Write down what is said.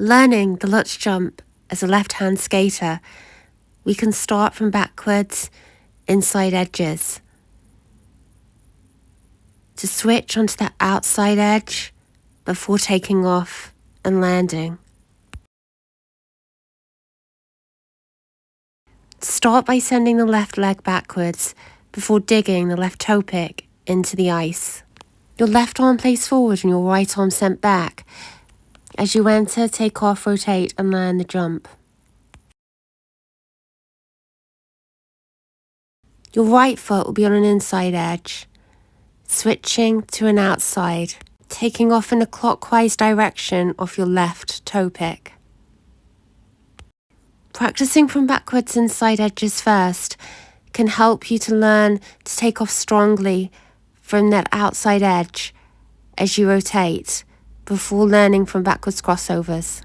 Learning the Lutz jump as a left-hand skater, we can start from backwards, inside edges. To switch onto the outside edge before taking off and landing. Start by sending the left leg backwards before digging the left toe pick into the ice. Your left arm placed forward and your right arm sent back. As you enter, take off, rotate and land the jump. Your right foot will be on an inside edge, switching to an outside, taking off in a clockwise direction off your left toe pick. Practicing from backwards inside edges first can help you to learn to take off strongly from that outside edge as you rotate, before learning from backwards crossovers.